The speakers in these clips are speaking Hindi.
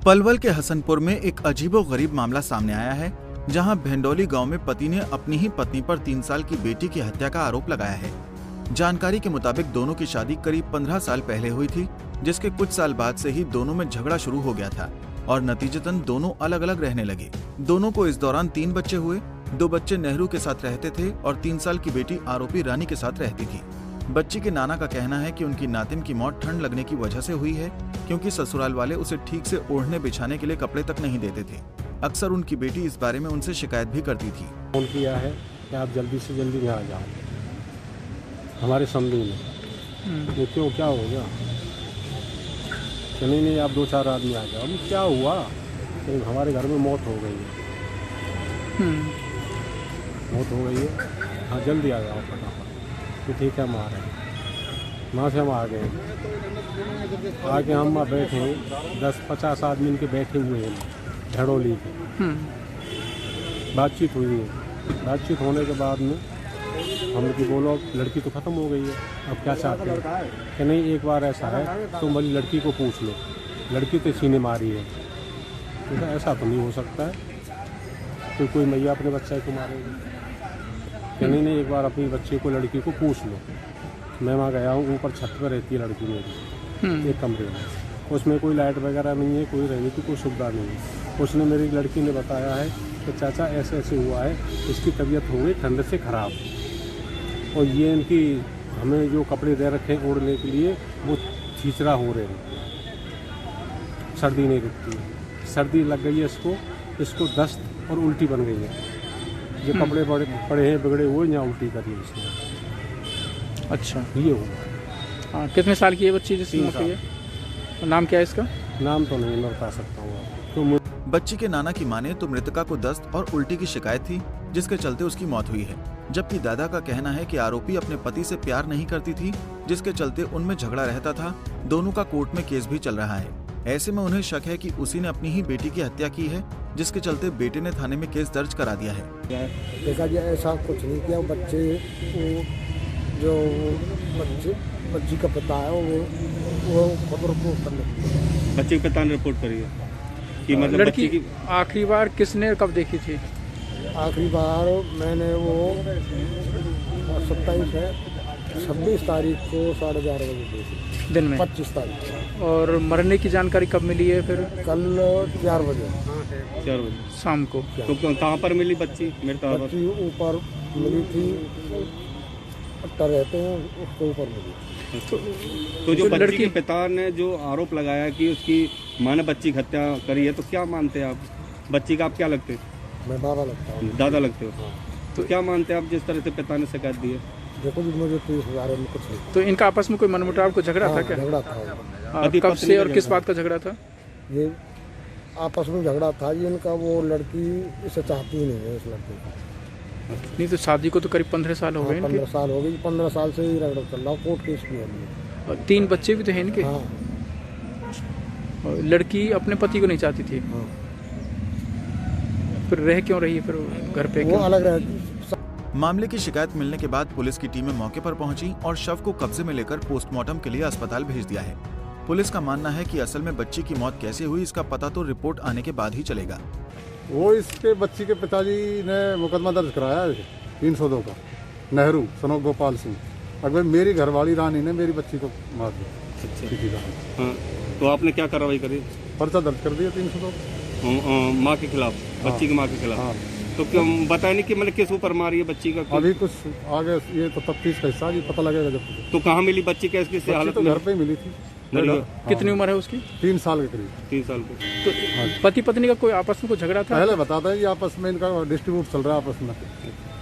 पलवल के हसनपुर में एक अजीबोगरीब मामला सामने आया है, जहां भेंडोली गांव में पति ने अपनी ही पत्नी पर 3 साल की बेटी की हत्या का आरोप लगाया है। जानकारी के मुताबिक दोनों की शादी करीब 15 साल पहले हुई थी, जिसके कुछ साल बाद से ही दोनों में झगड़ा शुरू हो गया था और नतीजतन दोनों अलग अलग रहने लगे। दोनों को इस दौरान 3 बच्चे हुए। 2 बच्चे नेहरू के साथ रहते थे और 3 साल की बेटी आरोपी रानी के साथ रहती थी। बच्ची के नाना का कहना है कि उनकी नातिन की मौत ठंड लगने की वजह से हुई है, क्योंकि ससुराल वाले उसे ठीक से ओढ़ने बिछाने के लिए कपड़े तक नहीं देते थे। अक्सर उनकी बेटी इस बारे में उनसे शिकायत भी करती थी। फोन किया है कि आप जल्दी से जल्दी यहाँ आ जाओ हमारे समझी में। ये क्यों, क्या हो गया? नहीं आप 2-4 आदमी आ जाओ। अभी क्या हुआ? तो हमारे घर में मौत हो गई है। मौत हो गई है, हाँ जल्दी आ जाओ फटाफट। तो ठीक है, हम आ रहे हैं। वहाँ से हम आ गए, आके हम वहाँ बैठे 10-50 आदमी इनके बैठे हुए हैं धड़ोली पे। बातचीत हुई है। बातचीत होने के बाद में हम की बोलो लड़की तो ख़त्म हो गई है, अब क्या चाहते हैं? कि नहीं, एक बार ऐसा है तुम वाली लड़की को पूछ लो, लड़की तो इसी ने मारी है। तो ऐसा तो नहीं हो सकता है तो कोई मैया अपने बच्चे को मारेगी। कि नहीं, एक बार अपनी बच्चे को लड़की को पूछ लो। मैं वहाँ गया हूँ, ऊपर छत पर रहती है लड़की मेरी, एक कमरे में। उसमें कोई लाइट वगैरह नहीं है, कोई रहने की कोई सुविधा नहीं है। उसने मेरी लड़की ने बताया है कि चाचा ऐसे ऐसे हुआ है, इसकी तबीयत हो गई ठंड से ख़राब, और ये इनकी हमें जो कपड़े दे रखे हैं ओढ़ने के लिए वो छींचरा हो रहे हैं, सर्दी नहीं रुकती है। सर्दी लग गई है इसको दस्त और उल्टी बन गई है। ये कपड़े पड़े हैं बिगड़े हुए, यहाँ उल्टी करी है इसने। अच्छा, ये हुआ। हाँ, कितने साल की है बच्ची जिसकी मौत हुई है? नाम क्या है इसका? नाम तो नहीं मैं बता सकता हूँ। तो बच्ची के नाना की माने तो मृतका को दस्त और उल्टी की शिकायत थी, जिसके चलते उसकी मौत हुई है। जबकि दादा का कहना है कि आरोपी अपने पति से प्यार नहीं करती थी, जिसके चलते उनमें झगड़ा रहता था। दोनों का कोर्ट में केस भी चल रहा है। ऐसे में उन्हें शक है कि उसी ने अपनी ही बेटी की हत्या की है, जिसके चलते बेटे ने थाने में केस दर्ज करा दिया है। देखा जाए ऐसा कुछ नहीं किया। बच्चे जो बच्ची का पिता है वो खबर को करने, बच्चे के पिता ने रिपोर्ट करी है कि मतलब लड़की की आखिरी बार किसने कब देखी थी? आखिरी बार मैंने वो 26 तारीख को 11:30 बजे देखी, दिन में 25 तारीख को। और मरने की जानकारी कब मिली है फिर? कल 4 बजे शाम को। तो कहाँ पर मिली बच्ची? बच्ची ऊपर मिली थी, पट्टा रहते हैं उसके ऊपर मिली। तो जो बच्ची के पिता ने जो आरोप लगाया कि उसकी माँ ने बच्ची की हत्या करी है, तो क्या मानते हैं आप? बच्ची का आप क्या लगते हैं? मैं दादा लगता हूँ। दादा लगते हो? तो क्या मानते हैं आप जिस तरह से पिता ने शिकायत दी है? देखो जी, मुझे तो इस बारे में कुछ नहीं। तो इनका आपस में कोई मनमुटाव, को झगड़ा था क्या? झगड़ा था। कब से और किस बात का झगड़ा था? ये आपस में झगड़ा था। ये इनका वो लड़की इसे चाहती ही नहीं है, इस लड़के को। नहीं, तो शादी को तो करीब 15 साल हो गए। 15 साल हो गई। 15 साल से ही रगड़ा चल रहा, कोर्ट केस भी है। 3 बच्चे भी तो हैं इनके। हाँ। और लड़की अपने पति को नहीं चाहती थी। हाँ। फिर रह क्यों रही है फिर घर पे? वो अलग रह। मामले की शिकायत मिलने के बाद पुलिस की टीमें मौके पर पहुंची और शव को कब्जे में लेकर पोस्टमार्टम के लिए अस्पताल भेज दिया है। पुलिस का मानना है कि असल में बच्ची की मौत कैसे हुई, इसका पता तो रिपोर्ट आने के बाद ही चलेगा। वो इसके बच्ची के पिताजी ने मुकदमा दर्ज कराया है 302 का, नेहरू सनो गोपाल सिंह। अगर मेरी घरवाली रानी ने मेरी बच्ची को मार दिया। हाँ, तो आपने क्या कार्रवाई करी? पर्चा दर्ज कर दिया 302 माँ के खिलाफ, बच्ची की माँ के खिलाफ। हाँ। तो क्यों बताया नहीं कि मतलब किस ऊपर मारी है बच्ची का? अभी कुछ आगे ये तो तफ्तीश का हिस्सा जी, पता लगेगा जब। तो कहाँ मिली बच्ची? कैसी बच्ची हालत तो में? घर पे ही मिली थी। कितनी उम्र है उसकी? 3 साल के करीब। 3 साल को। तो पति पत्नी का कोई आपस में कोई झगड़ा था? पहले बताता है ये आपस में इनका डिस्ट्रीब्यूट चल रहा है आपस में।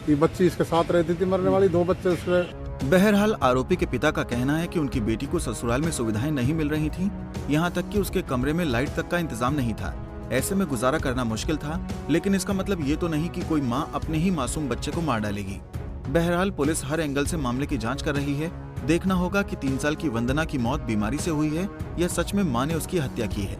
ये बच्ची इसके साथ रहती थी मरने वाली, 2 बच्चे उसके। बहरहाल आरोपी के पिता का कहना है कि उनकी बेटी को ससुराल में सुविधाएं नहीं मिल रही थीं, यहाँ तक कि उसके कमरे में लाइट तक का इंतजाम नहीं था। ऐसे में गुजारा करना मुश्किल था, लेकिन इसका मतलब ये तो नहीं कि कोई माँ अपने ही मासूम बच्चे को मार डालेगी। बहरहाल पुलिस हर एंगल से मामले की जांच कर रही है। देखना होगा कि 3 साल की वंदना की मौत बीमारी से हुई है या सच में माँ ने उसकी हत्या की है।